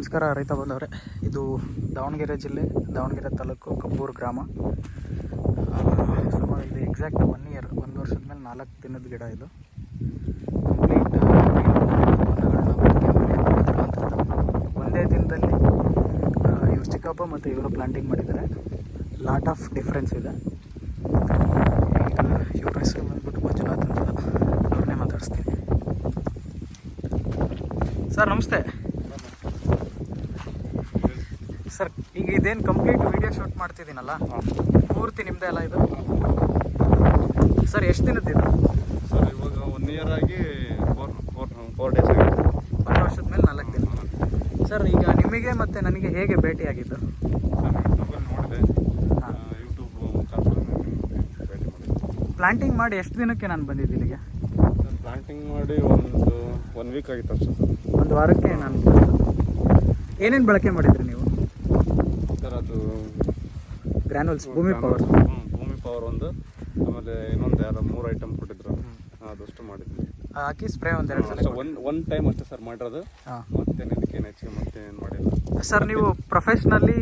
ನಮಸ್ಕಾರ ರೈತ ಬಂದವರೇ. ಇದು ದಾವಣಗೆರೆ ಜಿಲ್ಲೆ, ದಾವಣಗೆರೆ ತಾಲೂಕು, ಕಬ್ಬೂರು ಗ್ರಾಮ. ಸುಮಾರು ಇದು ಎಕ್ಸಾಕ್ಟ್ 1 ಇಯರ್, 1 ವರ್ಷದ ಮೇಲೆ 4 ದಿನದ ಗಿಡ. ಇದು ಕಂಪ್ಲೀಟ್ ಬಣ್ಣಗಳನ್ನ ಬಳಕೆ ಮಾಡಿರುವಂಥದ್ದು. ಒಂದೇ ದಿನದಲ್ಲಿ ಇವರು ಚಿಕ್ಕಪ್ಪ ಮತ್ತು ಇವರು ಪ್ಲಾಂಟಿಂಗ್ ಮಾಡಿದ್ದಾರೆ. ಲಾಟ್ ಆಫ್ ಡಿಫ್ರೆನ್ಸ್ ಇದೆ. ಇವ್ರ ಹೆಸರು ಬಂದ್ಬಿಟ್ಟು ಮಂಜುನಾಥ್ ಅಂತ, ಅವ್ರನ್ನೇ ಮಾತಾಡಿಸ್ತೀನಿ. ಸರ್ ನಮಸ್ತೆ. ಸರ್ ಈಗ ಇದೇನು ಕಂಪ್ಲೀಟ್ ವಿಡಿಯೋ ಶೂಟ್ ಮಾಡ್ತಿದ್ದೀನಲ್ಲ, ಪೂರ್ತಿ ನಿಮ್ಮದೇ ಅಲ್ಲ ಇದು? ಸರ್ ಎಷ್ಟು ದಿನದ್ದು ಇದು? ಸರ್ ಇವಾಗ 1 ಇಯರ್ ಆಗಿ 4 ಡೇಸ್ ಆಗಿದೆ. 1 ವರ್ಷದ ಮೇಲೆ 4 ದಿನ. ಸರ್ ಈಗ ನಿಮಗೆ ಮತ್ತು ನನಗೆ ಹೇಗೆ ಭೇಟಿಯಾಗಿದ್ದು? ಸರ್ ಯೂಟ್ಯೂಬಲ್ಲಿ ನೋಡಿದೆ, ಯೂಟ್ಯೂಬ್ ಮುಖಾಂತರ ಭೇಟಿ ಮಾಡಿದೆ. ಪ್ಲಾಂಟಿಂಗ್ ಮಾಡಿ ಎಷ್ಟು ದಿನಕ್ಕೆ ನಾನು ಬಂದಿದ್ದು ಇಲ್ಲಿಗೆ? ಸರ್ ಪ್ಲಾಂಟಿಂಗ್ ಮಾಡಿ ಒಂದು ವೀಕ್ ಆಗಿತ್ತು ಅಷ್ಟೇ ಸರ್. 1 ವಾರಕ್ಕೆ ನಾನು ಬಂದು. ಏನೇನು ಬಳಕೆ ಮಾಡಿದ್ರಿ ನೀವು? ಸರ್ ಅದು ಗ್ರ್ಯಾನುಲ್ಸ್, ಭೂಮಿ ಪವರ್. ಭೂಮಿ ಪವರ್ ಒಂದು, ಆಮೇಲೆ ಇನ್ನೊಂದು 3 ಐಟಮ್ ಕೊಟ್ಟಿದ್ರು, ಅದಷ್ಟು ಮಾಡಿದ್ವಿ. ಹಾಕಿ ಸ್ಪ್ರೇ 1-2 ಸಲ. ಒನ್ ಟೈಮ್ ಅಷ್ಟೇ ಸರ್ ಮಾಡಿರೋದು. ಮತ್ತೇನು ಇದಕ್ಕೇನು ಹೆಚ್ಚಿಗೆ ಮತ್ತೇನು ಮಾಡಿಲ್ಲ ಸರ್. ನೀವು ಪ್ರೊಫೆಷ್ನಲಿ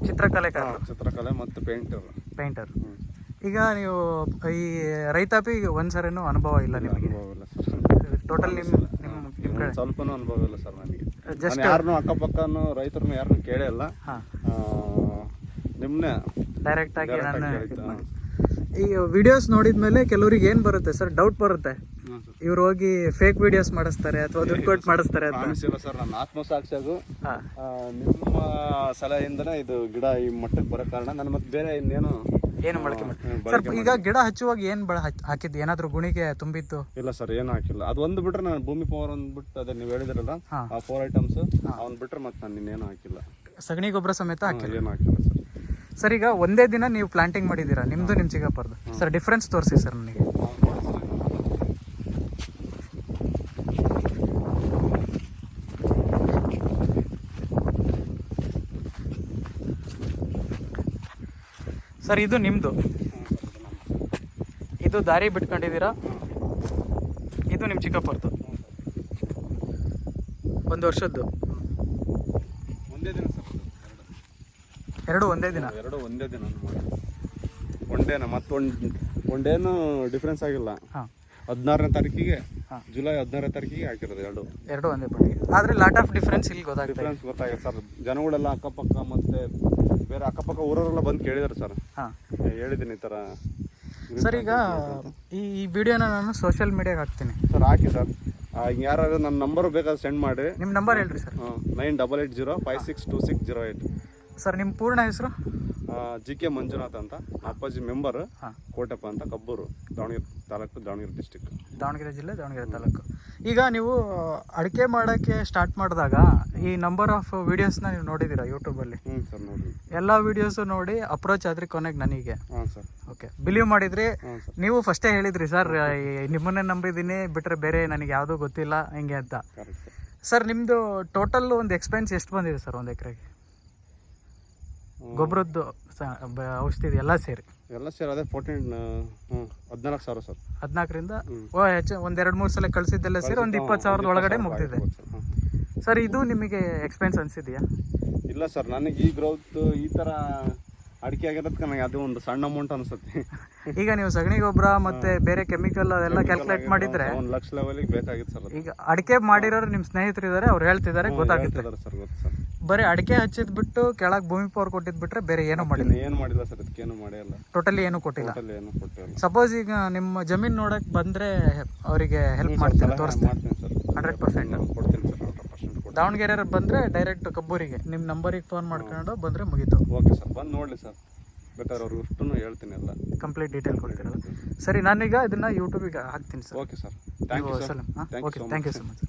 ಚಿತ್ರಕಲೆ ಮತ್ತು ಪೇಂಟರ್. ಈಗ ನೀವು ಈ ರೈತಾಪಿ ಒಂದ್ಸರಿನೂ ಅನುಭವ ಇಲ್ಲ ನಿಮಗೆ? ಅನುಭವ ಇಲ್ಲ ಸರ್. ಟೋಟಲ್ ನಿಮ್ಮ ಕಡೆ ಸ್ವಲ್ಪನೂ ಅನುಭವ ಇಲ್ಲ ಸರ್ ನನಗೆ. ಜಸ್ಟ್ ಯಾರನ್ನೂ ಅಕ್ಕಪಕ್ಕನೂ ರೈತರನ್ನು ಯಾರನ್ನೂ ಕೇಳೇ ಇಲ್ಲ. ನಿಮ್ಮನ್ನೇ ಡೈರೆಕ್ಟ್ ಆಗಿ ನಾನು ಈ ವಿಡಿಯೋಸ್ ನೋಡಿದ್ಮೇಲೆ ಕೆಲವ್ರಿಗೆ ಏನು ಬರುತ್ತೆ ಸರ್, ಡೌಟ್ ಬರುತ್ತೆ. ಇವ್ರು ಹೋಗಿ ಫೇಕ್ ವಿಡಿಯೋಸ್ ಮಾಡಿಸ್ತಾರೆ ಅಥವಾ ದುಡ್ಡು ಕೊಟ್ಟು ಮಾಡಿಸ್ತಾರೆ ಅಂತ. ಇಲ್ಲ ಸರ್, ನನ್ನ ಆತ್ಮಸಾಕ್ಷಿಯಾಗು ನಿಮ್ಮ ಸಲಹೆಯಿಂದನೇ ಇದು ಗಿಡ ಈ ಮಟ್ಟಕ್ಕೆ ಬರೋ ಕಾರಣ. ನನ್ನ ಮತ್ತೆ ಬೇರೆ ಏನು ಬಳಕೆ ಮಾಡಿ ಸರ್? ಈಗ ಗಿಡ ಹಚ್ಚುವಾಗ ಏನು ಹಾಕಿದ್ದು? ಏನಾದರೂ ಗುಣಿಗೆ ತುಂಬಿತ್ತು? ಇಲ್ಲ ಸರ್, ಏನು ಹಾಕಿಲ್ಲ. ಅದು ಒಂದು ಬಿಟ್ರೆ ನಾನು ಭೂಮಿ ಪವರ್ ಒಂದು ಬಿಟ್ಟು, ಅದೇ ನೀವು ಹೇಳಿದ್ರಲ್ಲ ಆ 4 ಐಟಮ್ಸ್, ಅವ್ನು ಬಿಟ್ರೆ ಮತ್ತೆ ನಾನು ಇನ್ನೇನು ಹಾಕಿಲ್ಲ. ಸಗಣಿ ಗೊಬ್ಬರ ಸಮೇತ ಹಾಕಿಲ್ಲ? ಏನು ಹಾಕಿಲ್ಲ ಸರ್. ಸರ್ ಈಗ ಒಂದೇ ದಿನ ನೀವು ಪ್ಲಾಂಟಿಂಗ್ ಮಾಡಿದ್ದೀರಾ, ನಿಮ್ಮದು ನಿಮ್ಮ ಚಿಕ್ಕಪ್ಪರದು. ಸರ್ ಡಿಫ್ರೆನ್ಸ್ ತೋರಿಸಿ ಸರ್ ನನಗೆ. ಸರ್ ಇದು ನಿಮ್ಮದು, ಇದು ದಾರಿ ಬಿಟ್ಕೊಂಡಿದ್ದೀರಾ. ಇದು ನಿಮ್ಮ ಚಿಕ್ಕಪ್ಪರದು 1 ವರ್ಷದ್ದು. ಒಂದೇ ದಿನ ಸರ್, ಎರಡು ಒಂದೇ ದಿನ. ಒಂದೇನ ಒಂದೇನು ಡಿಫ್ರೆನ್ಸ್ ಆಗಿಲ್ಲ. 16ನೇ ತಾರೀಕಿಗೆ, ಜುಲೈ 16ನೇ ತಾರೀಕಿಗೆ ಹಾಕಿರೋದು ಎರಡು ಒಂದೇ ಪಟ್ಟಿಗೆ. ಆದರೆ ಲಾಟ್ ಆಫ್ ಡಿಫ್ರೆನ್ಸ್ ಇಲ್ಲಿ ಗೊತ್ತಾಗಿದೆ ಸರ್. ಜನಗಳೆಲ್ಲ ಅಕ್ಕಪಕ್ಕ ಮತ್ತೆ ಬೇರೆ ಅಕ್ಕಪಕ್ಕ ಊರವರೆಲ್ಲ ಬಂದು ಕೇಳಿದಾರೆ ಸರ್. ಹೇಳಿದ್ದೀನಿ ಈ ಥರ. ಸರ್ ಈಗ ಈ ವಿಡಿಯೋನ ನಾನು ಸೋಷಿಯಲ್ ಮೀಡಿಯಾಗೆ ಹಾಕ್ತೀನಿ ಸರ್. ಹಾಕಿ ಸರ್. ಯಾರು ನನ್ನ ನಂಬರ್ ಬೇಕಾದ್ರೆ ಸೆಂಡ್ ಮಾಡಿ. ನಿಮ್ಮ ನಂಬರ್ ಹೇಳ್ರಿ ಸರ್. 9880562608. ಸರ್ ನಿಮ್ಮ ಪೂರ್ಣ ಹೆಸರು? GK ಮಂಜುನಾಥ್ ಅಂತ. ಅಪ್ಪಾಜಿ ಮೆಂಬರ್ ಕೋಟೆಪ್ಪ ಅಂತ, ಕಬ್ಬೂರು, ದಾವಣಗೆರೆ ತಾಲೂಕು, ದಾವಣಗೆರೆ ಡಿಸ್ಟಿಕ್, ದಾವಣಗೆರೆ ಜಿಲ್ಲೆ, ದಾವಣಗೆರೆ ತಾಲೂಕು. ಈಗ ನೀವು ಅಡಿಕೆ ಮಾಡೋಕ್ಕೆ ಸ್ಟಾರ್ಟ್ ಮಾಡಿದಾಗ ಈ ನಂಬರ್ ಆಫ್ ವಿಡಿಯೋಸ್ನ ನೀವು ನೋಡಿದ್ದೀರಾ ಯೂಟ್ಯೂಬಲ್ಲಿ? ಸರ್ ನೋಡಿ. ಎಲ್ಲ ವಿಡಿಯೋಸು ನೋಡಿ ಅಪ್ರೋಚ್ ಆದ್ರಿ ಕೊನೆಗೆ ನನಗೆ. ಸರ್ ಓಕೆ, ಬಿಲೀವ್ ಮಾಡಿದ್ರಿ. ನೀವು ಫಸ್ಟೇ ಹೇಳಿದ್ರಿ ಸರ್, ನಿಮ್ಮನ್ನೇ ನಂಬಿದ್ದೀನಿ, ಬಿಟ್ಟರೆ ಬೇರೆ ನನಗೆ ಯಾವುದೂ ಗೊತ್ತಿಲ್ಲ ಹಿಂಗೆ ಅಂತ. ಸರ್ ನಿಮ್ಮದು ಟೋಟಲ್ ಒಂದು ಎಕ್ಸ್ಪೆನ್ಸ್ ಎಷ್ಟು ಬಂದಿದೆ ಸರ್ 1 ಎಕರೆಗೆ? ಗೊಬ್ಬರದ್ದು, ಔಷಧಿ ಎಲ್ಲ ಸೇರಿ ಅದೇ 14,000 ಸರ್. 14ರಿಂದ ಹೆಚ್ಚು 1-2-3 ಸಲ ಕಳಿಸಿದ್ದೆಲ್ಲ ಸೇರಿ ಒಂದು 20,000 ಒಳಗಡೆ ಮುಗ್ದಿದೆ. ಸರ್ ಇದು ನಿಮಗೆ ಎಕ್ಸ್ಪೆನ್ಸ್ ಅನಿಸಿದೆಯಾ? ಇಲ್ಲ ಸರ್, ನನಗೆ ಈ ಗ್ರೋತ್ ಈ ಥರ ಅಡಿಕೆ ಆಗಿರೋದಕ್ಕೆ ನನಗೆ ಅದು ಒಂದು ಸಣ್ಣ ಅಮೌಂಟ್ ಅನಿಸುತ್ತೆ. ಈಗ ನೀವು ಸಗಣಿ ಗೊಬ್ಬರ ಮತ್ತೆ ಬೇರೆ ಕೆಮಿಕಲ್ ಅದೆಲ್ಲ ಕ್ಯಾಲ್ಕುಲೇಟ್ ಮಾಡಿದ್ರೆ 1 ಲಕ್ಷ ಲೆವೆಲ್ಗೆ ಬೇಕಾಗಿತ್ತು ಸರ್. ಈಗ ಅಡಿಕೆ ಮಾಡಿರೋರು ನಿಮ್ಮ ಸ್ನೇಹಿತರು ಇದ್ದಾರೆ, ಅವ್ರು ಹೇಳ್ತಿದ್ದಾರೆ, ಗೊತ್ತಾಗುತ್ತೆ ಸರ್. ಗೊತ್ತು ಸರ್. ಬರೀ ಅಡಿಕೆ ಹಚ್ಚಿದ್ ಬಿಟ್ಟು ಕೆಳಗೆ ಭೂಮಿ ಪವರ್ ಕೊಟ್ಟಿದ್ ಬಿಟ್ರೆ ಬೇರೆ ಏನೂ ಮಾಡಿಲ್ಲ? ಏನು ಮಾಡಿಲ್ಲ ಸರ್, ಅದಕ್ಕೇನು ಮಾಡಿಲ್ಲ. ಟೋಟಲಿ ಏನು ಕೊಟ್ಟಿಲ್ಲ. ಸಪೋಸ್ ಈಗ ನಿಮ್ಮ ಜಮೀನು ನೋಡಕ್ ಬಂದ್ರೆ ಅವರಿಗೆ ಹೆಲ್ಪ್ ಮಾಡ್ತೀನಿ, ತೋರಿಸ್ತೀನಿ. 100% ಕೊಡ್ತೀನಿ ಸರ್. 100% ದಾವಣಗೆರೆ ಬಂದ್ರೆ ಡೈರೆಕ್ಟ್ ಕಬ್ಬೂರಿಗೆ ನಿಮ್ಮ ನಂಬರಿಗೆ ಫೋನ್ ಮಾಡ್ಕೊಂಡು ಬಂದ್ರೆ ಮುಗೀತು. ಓಕೆ ಸರ್, ಬಂದು ನೋಡಲಿ ಸರ್. ಬೇಕಾದ್ರೆ ಅವ್ರಿಗೆ ಅಷ್ಟು ಹೇಳ್ತೀನಿ, ಎಲ್ಲ ಕಂಪ್ಲೀಟ್ ಡೀಟೇಲ್ ಕೊಡ್ತೀರಲ್ಲ? ಸರಿ, ನಾನೀಗ ಇದನ್ನ ಯೂಟ್ಯೂಬಿಗೆ ಹಾಕ್ತೀನಿ sir. Okay sir, thank you sir. Okay, thank you so much.